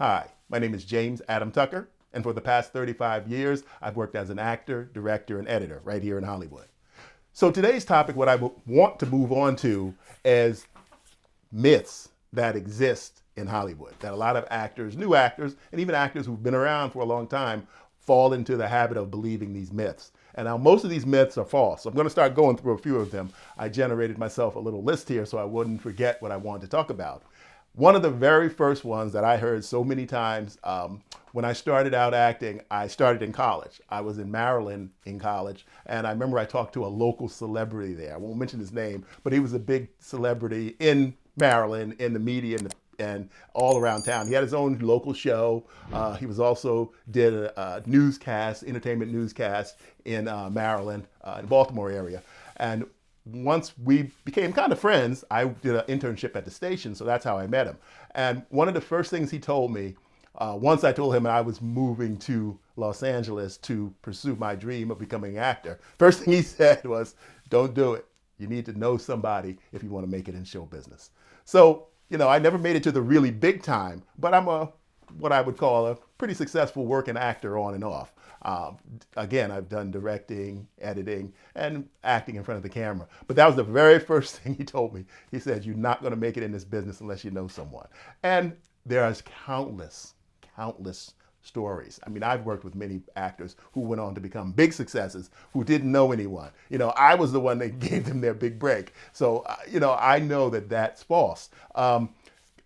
Hi, my name is James Adam Tucker, and for the past 35 years, I've worked as an actor, director, and editor right here in Hollywood. So today's topic, what I want to move on to, is myths that exist in Hollywood, that a lot of actors, new actors, and even actors who've been around for a long time fall into the habit of believing these myths. And now most of these myths are false. So I'm going to start going through a few of them. I generated myself a little list here so I wouldn't forget what I wanted to talk about. One of the very first ones that I heard so many times when I started out acting, I started in college. I was in Maryland in college, and I remember I talked to a local celebrity there. I won't mention his name, but he was a big celebrity in Maryland, in the media, and all around town. He had his own local show. He was also did a newscast, entertainment newscast in Maryland, in the Baltimore area. And once we became kind of friends, I did an internship at the station, so that's how I met him. And one of the first things he told me, once I told him I was moving to Los Angeles to pursue my dream of becoming an actor, first thing he said was, "Don't do it. You need to know somebody if you want to make it in show business." So, I never made it to the really big time, but I'm what I would call a pretty successful working actor on and off. Again, I've done directing, editing, and acting in front of the camera. But that was the very first thing he told me. He said, "You're not going to make it in this business unless you know someone." And there's countless stories. I mean, I've worked with many actors who went on to become big successes who didn't know anyone. I was the one that gave them their big break. So, I know that that's false.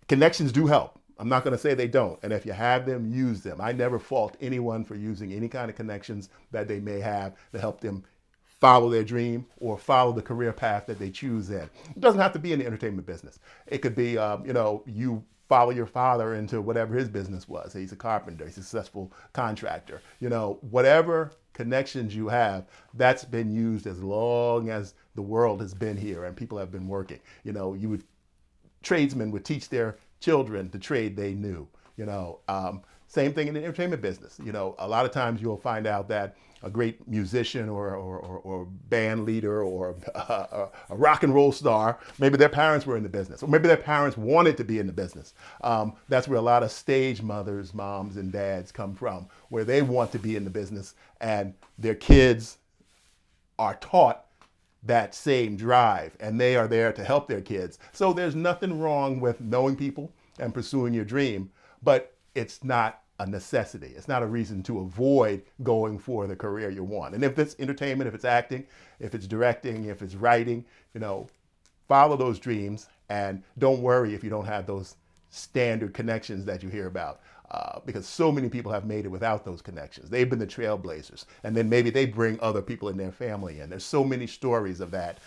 Connections do help. I'm not going to say they don't. And if you have them, use them. I never fault anyone for using any kind of connections that they may have to help them follow their dream or follow the career path that they choose in. It doesn't have to be in the entertainment business. It could be, you follow your father into whatever his business was. He's a carpenter, he's a successful contractor. Whatever connections you have, that's been used as long as the world has been here and people have been working. Tradesmen would teach their children the trade they knew. Same thing in the entertainment business. A lot of times you'll find out that a great musician or band leader or a rock and roll star, maybe their parents were in the business, or maybe their parents wanted to be in the business. That's where a lot of stage mothers, moms, and dads come from, where they want to be in the business and their kids are taught that same drive, and they are there to help their kids. So there's nothing wrong with knowing people and pursuing your dream, but it's not a necessity. It's not a reason to avoid going for the career you want. And if it's entertainment, if it's acting, if it's directing, if it's writing, follow those dreams and don't worry if you don't have those standard connections that you hear about. Because so many people have made it without those connections. They've been the trailblazers. And then maybe they bring other people in their family in. There's so many stories of that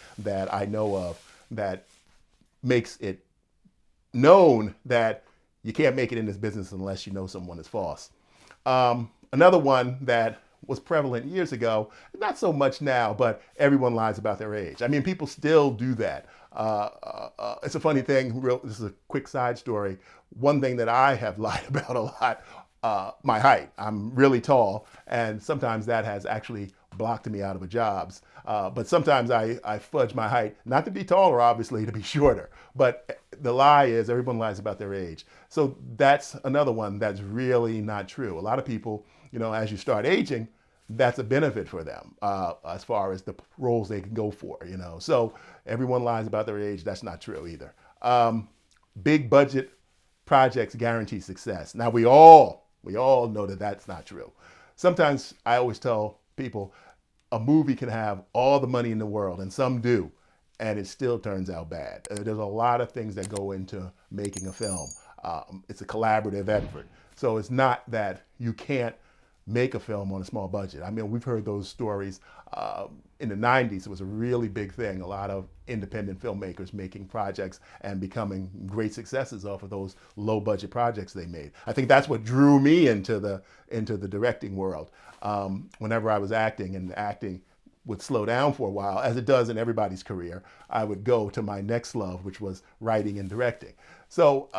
I know of that makes it known that you can't make it in this business unless you know someone is false. Another one that was prevalent years ago, not so much now, but everyone lies about their age. I mean, people still do that. It's a funny thing. This is a quick side story. One thing that I have lied about a lot, my height. I'm really tall, and sometimes that has actually blocked me out of jobs. But sometimes I fudge my height, not to be taller, obviously, to be shorter. But the lie is everyone lies about their age. So that's another one that's really not true. A lot of people, as you start aging, that's a benefit for them as far as the roles they can go for, So everyone lies about their age. That's not true either. Big budget projects guarantee success. Now we all know that that's not true. Sometimes I always tell people a movie can have all the money in the world, and some do, and it still turns out bad. There's a lot of things that go into making a film. It's a collaborative effort. So it's not that you can't make a film on a small budget. I mean, we've heard those stories. In the 90s, it was a really big thing. A lot of independent filmmakers making projects and becoming great successes off of those low budget projects they made. I think that's what drew me into the directing world. Whenever I was acting, and acting would slow down for a while, as it does in everybody's career, I would go to my next love, which was writing and directing. So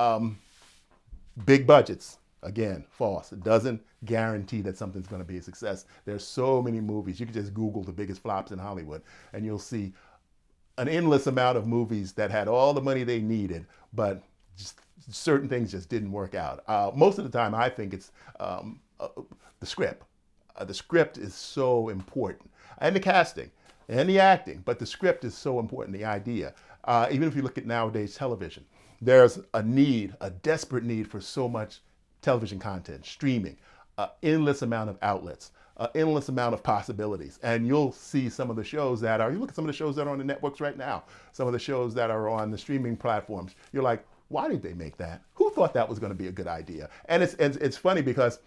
big budgets, again, false. It doesn't guarantee that something's going to be a success. There's so many movies. You can just Google the biggest flops in Hollywood, and you'll see an endless amount of movies that had all the money they needed, but just, certain things just didn't work out. Most of the time, I think it's the script. The script is so important, and the casting, and the acting, but the script is so important, the idea. Even if you look at nowadays television, there's a need, a desperate need for so much television content, streaming, endless amount of outlets, endless amount of possibilities. And you'll see some of the shows that are, you look at some of the shows that are on the networks right now, some of the shows that are on the streaming platforms, you're like, why did they make that? Who thought that was going to be a good idea? And it's funny because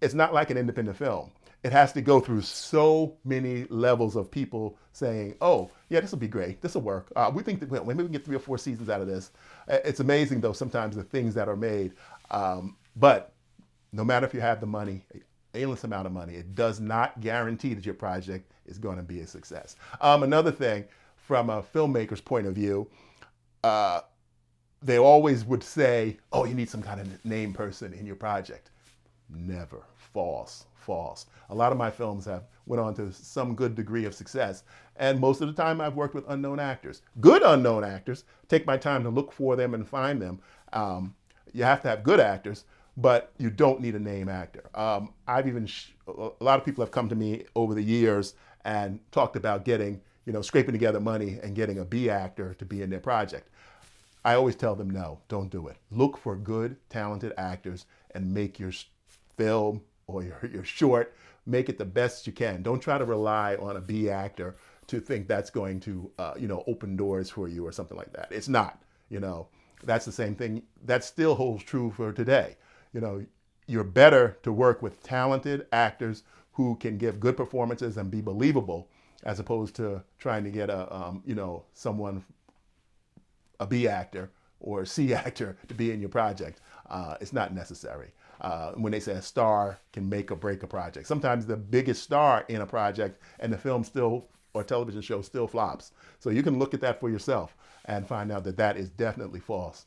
it's not like an independent film. It has to go through so many levels of people saying, oh, yeah, this will be great. This will work. We think that maybe we can get 3 or 4 seasons out of this. It's amazing, though, sometimes the things that are made. But no matter if you have the money, endless amount of money, it does not guarantee that your project is going to be a success. Another thing, from a filmmaker's point of view, they always would say, oh, you need some kind of name person in your project. Never. False. False. A lot of my films have went on to some good degree of success, and most of the time I've worked with unknown actors. Good unknown actors. Take my time to look for them and find them. You have to have good actors, but you don't need a name actor. I've even a lot of people have come to me over the years and talked about getting, scraping together money and getting a B actor to be in their project. I always tell them, no, don't do it. Look for good, talented actors and make your film or your short, make it the best you can. Don't try to rely on a B actor to think that's going to, open doors for you or something like that. It's not, that's the same thing. That still holds true for today. You're better to work with talented actors who can give good performances and be believable, as opposed to trying to get a B actor or a C actor to be in your project. It's not necessary. When they say a star can make or break a project, sometimes the biggest star in a project and the film still or television show still flops. So you can look at that for yourself and find out that that is definitely false.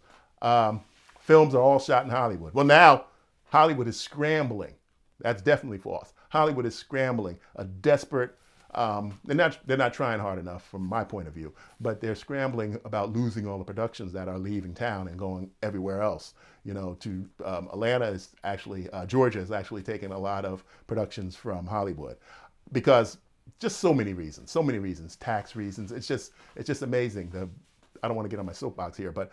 Films are all shot in Hollywood. Well, now Hollywood is scrambling. That's definitely false. Hollywood is scrambling, a desperate. They're not trying hard enough from my point of view, but they're scrambling about losing all the productions that are leaving town and going everywhere else. Atlanta is actually, Georgia is actually taking a lot of productions from Hollywood because just so many reasons, tax reasons. It's just amazing. I don't want to get on my soapbox here, but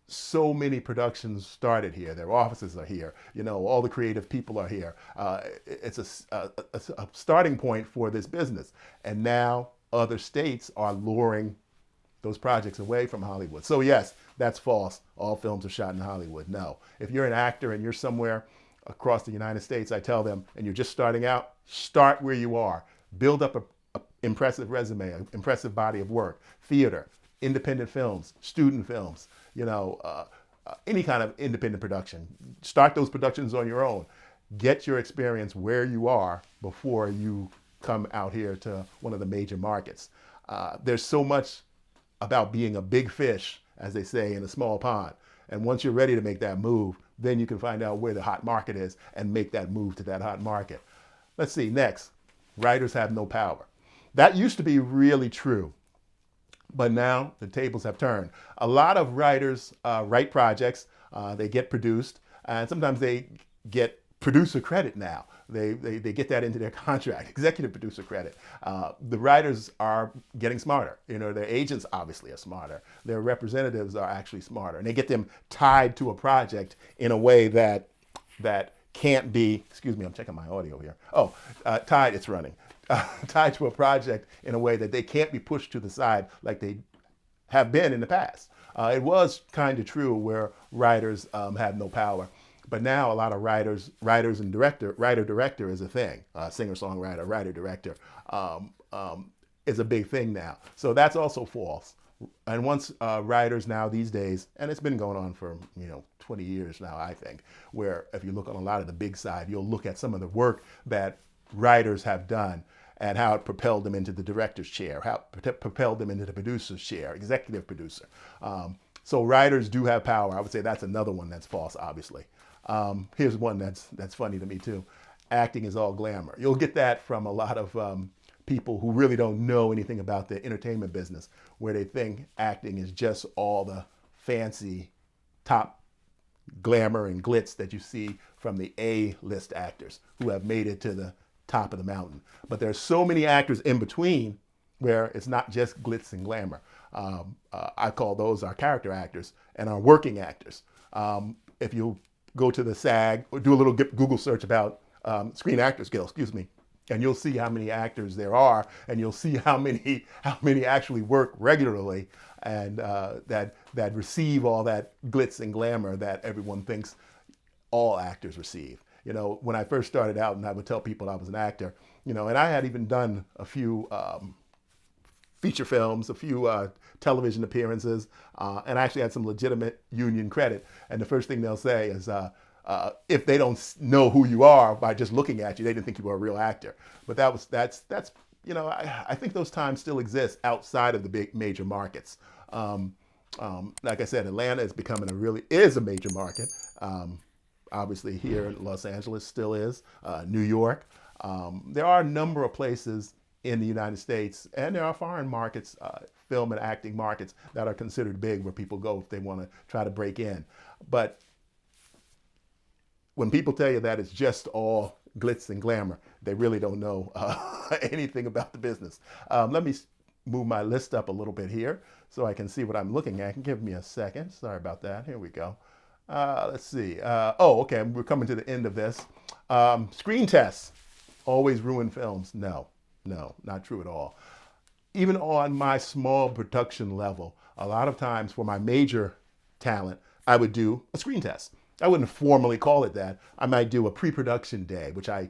so many productions started here. Their offices are here. All the creative people are here. It's a starting point for this business. And now other states are luring those projects away from Hollywood. So yes, that's false. All films are shot in Hollywood. No. If you're an actor and you're somewhere across the United States, I tell them, and you're just starting out, start where you are. Build up a impressive resume, an impressive body of work, theater, independent films, student films, any kind of independent production. Start those productions on your own. Get your experience where you are before you come out here to one of the major markets. There's so much about being a big fish, as they say, in a small pond. And once you're ready to make that move, then you can find out where the hot market is and make that move to that hot market. Let's see, next, writers have no power. That used to be really true. But now the tables have turned. A lot of writers write projects, they get produced, and sometimes they get producer credit now. They get that into their contract, executive producer credit. The writers are getting smarter. Their agents obviously are smarter. Their representatives are actually smarter. And they get them tied to a project in a way that can't be, excuse me, I'm checking my audio here. Tied, it's running. Tied to a project in a way that they can't be pushed to the side like they have been in the past. It was kind of true where writers had no power, but now a lot of writers and writer-director is a thing. Singer-songwriter, writer-director is a big thing now. So that's also false. And once writers now these days, and it's been going on for 20 years now, I think, where if you look on a lot of the big side, you'll look at some of the work that writers have done and how it propelled them into the director's chair, how it propelled them into the producer's chair, executive producer. So writers do have power. I would say that's another one that's false, obviously. Here's one that's funny to me too. Acting is all glamour. You'll get that from a lot of people who really don't know anything about the entertainment business, where they think acting is just all the fancy top glamour and glitz that you see from the A-list actors who have made it to the top of the mountain. But there's so many actors in between where it's not just glitz and glamour. I call those our character actors and our working actors. If you go to the SAG or do a little Google search about Screen Actors Guild, excuse me, and you'll see how many actors there are, and you'll see how many actually work regularly and that receive all that glitz and glamour that everyone thinks all actors receive. You know, when I first started out, and I would tell people I was an actor, you know, and I had even done a few feature films, a few television appearances, and I actually had some legitimate union credit. And the first thing they'll say is, if they don't know who you are by just looking at you, they didn't think you were a real actor. But that's you know, I think those times still exist outside of the big major markets. Like I said, Atlanta is becoming is a major market. Obviously here in Los Angeles still is, New York. There are a number of places in the United States, and there are foreign markets, film and acting markets that are considered big where people go if they want to try to break in. But when people tell you that it's just all glitz and glamour, they really don't know anything about the business. Let me move my list up a little bit here so I can see what I'm looking at. Give me a second. Sorry about that. Here we go. Let's see. Oh, okay. We're coming to the end of this. Screen tests always ruin films. No, not true at all. Even on my small production level, a lot of times for my major talent, I would do a screen test. I wouldn't formally call it that. I might do a pre-production day, which I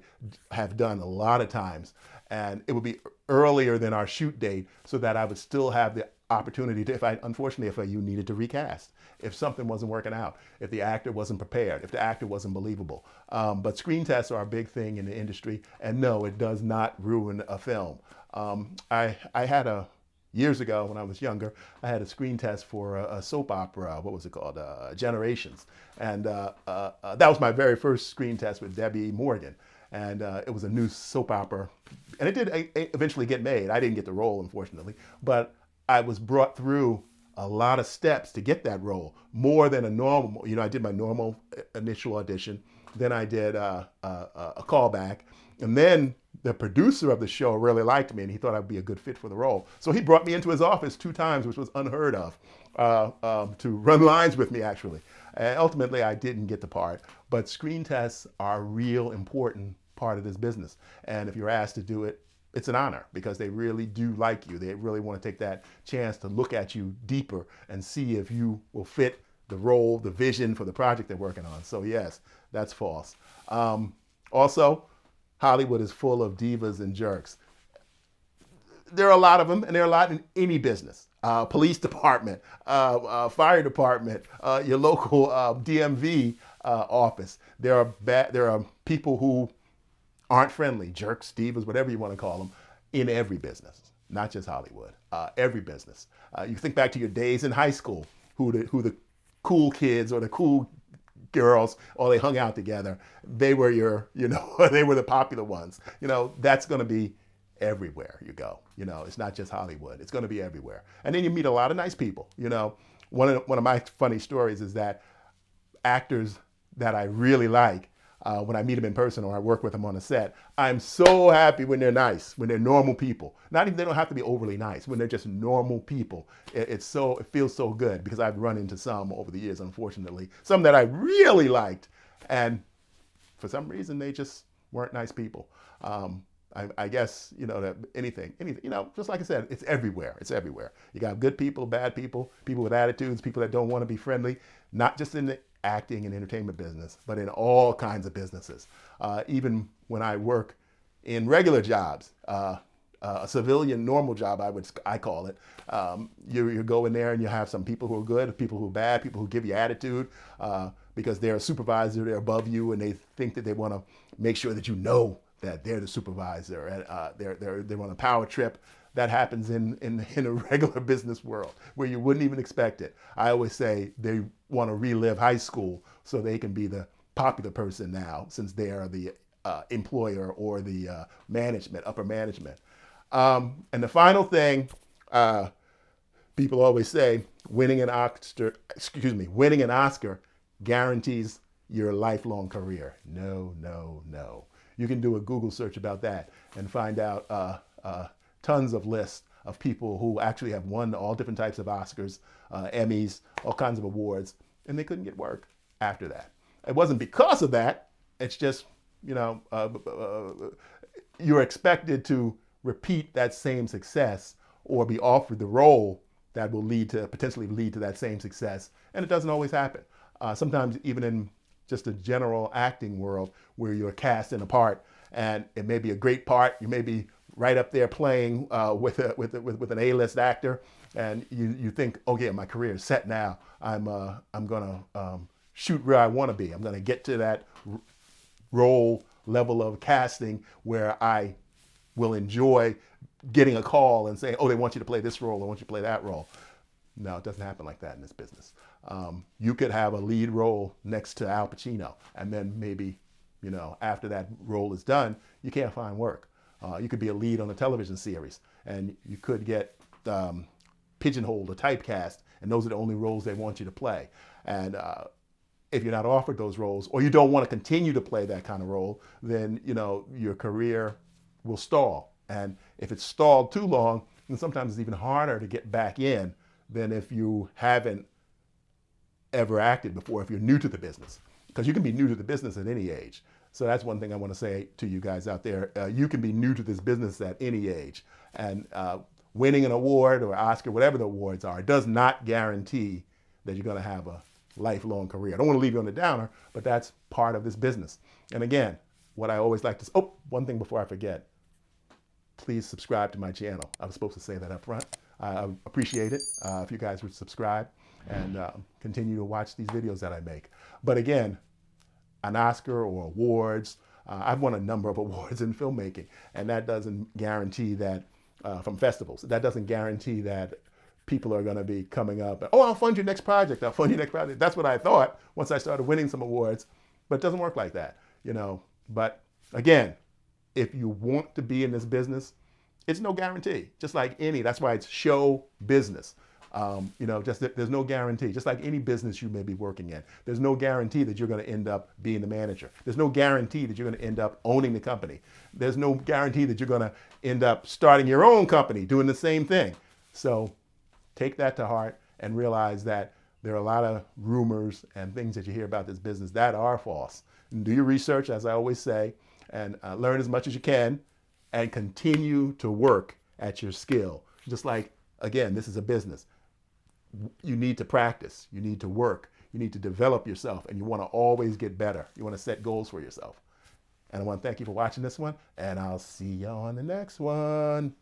have done a lot of times. And it would be earlier than our shoot date so that I would still have the opportunity to, unfortunately, if you needed to recast, if something wasn't working out, if the actor wasn't prepared, if the actor wasn't believable. But screen tests are a big thing in the industry. And no, it does not ruin a film. I had years ago when I was younger, I had a screen test for a soap opera. What was it called? Generations. And that was my very first screen test with Debbie Morgan. And it was a new soap opera. And it did eventually get made. I didn't get the role, unfortunately. But I was brought through a lot of steps to get that role, more than a normal. You know, I did my normal initial audition. Then I did a callback. And then the producer of the show really liked me and he thought I'd be a good fit for the role. So he brought me into his office 2 times, which was unheard of, to run lines with me, actually. And ultimately, I didn't get the part. But screen tests are a real important part of this business. And if you're asked to do it, it's an honor because they really do like you. They really want to take that chance to look at you deeper and see if you will fit the role, the vision for the project they're working on. So yes, that's false. Also, Hollywood is full of divas and jerks. There are a lot of them, and there are a lot in any business. Police department, fire department, your local DMV office. There are people who aren't friendly, jerks, divas, whatever you want to call them, in every business, not just Hollywood. Every business. You think back to your days in high school, who the cool kids or the cool girls, or they hung out together. They were they were the popular ones. You know, that's going to be everywhere you go. You know, it's not just Hollywood. It's going to be everywhere. And then you meet a lot of nice people. You know, one of my funny stories is that actors that I really like, when I meet them in person or I work with them on a set, I'm so happy when they're nice, when they're normal people. Not even, they don't have to be overly nice, when they're just normal people. It feels so good because I've run into some over the years, unfortunately, some that I really liked. And for some reason, they just weren't nice people. I guess, you know, that anything, you know, just like I said, it's everywhere. It's everywhere. You got good people, bad people, people with attitudes, people that don't want to be friendly, not just in the acting and entertainment business, but in all kinds of businesses. Even when I work in regular jobs, a civilian normal job, I call it. You go in there and you have some people who are good, people who are bad, people who give you attitude because they're a supervisor, they're above you, and they think that they want to make sure that you know that they're the supervisor, and they're on a power trip. That happens in a regular business world where you wouldn't even expect it. I always say they want to relive high school so they can be the popular person now, since they are the employer or the management, upper management. And the final thing, people always say, winning an Oscar guarantees your lifelong career. No, no, no. You can do a Google search about that and find out tons of lists of people who actually have won all different types of Oscars, Emmys, all kinds of awards, and they couldn't get work after that. It wasn't because of that. It's just, you're expected to repeat that same success or be offered the role that will potentially lead to that same success. And it doesn't always happen. Sometimes even in just a general acting world where you're cast in a part and it may be a great part, you may be right up there playing with an A-list actor, and you think, okay, my career is set now. I'm gonna shoot where I want to be. I'm gonna get to that role level of casting where I will enjoy getting a call and saying, oh, they want you to play this role, they want you to play that role. No, it doesn't happen like that in this business. You could have a lead role next to Al Pacino, and then maybe, after that role is done, you can't find work. You could be a lead on a television series, and you could get pigeonholed or typecast, and those are the only roles they want you to play. And if you're not offered those roles, or you don't want to continue to play that kind of role, then your career will stall. And if it's stalled too long, then sometimes it's even harder to get back in than if you haven't ever acted before, if you're new to the business. Because you can be new to the business at any age. So that's one thing I want to say to you guys out there. You can be new to this business at any age. And winning an award or Oscar, whatever the awards are, does not guarantee that you're going to have a lifelong career. I don't want to leave you on a downer, but that's part of this business. And again, what I always like to, one thing before I forget, please subscribe to my channel. I was supposed to say that up front. I appreciate it if you guys would subscribe and continue to watch these videos that I make. But again, an Oscar or awards, I've won a number of awards in filmmaking, and that doesn't guarantee that, from festivals, that doesn't guarantee that people are going to be coming up and, I'll fund your next project, I'll fund your next project. That's what I thought once I started winning some awards, but it doesn't work like that, But again, if you want to be in this business, it's no guarantee. Just like that's why it's show business. There's no guarantee. Just like any business you may be working in, there's no guarantee that you're going to end up being the manager. There's no guarantee that you're going to end up owning the company. There's no guarantee that you're going to end up starting your own company, doing the same thing. So take that to heart and realize that there are a lot of rumors and things that you hear about this business that are false. And do your research, as I always say, and learn as much as you can and continue to work at your skill. Just like, again, this is a business. You need to practice, you need to work, you need to develop yourself, and you want to always get better. You want to set goals for yourself. And I want to thank you for watching this one, and I'll see you on the next one.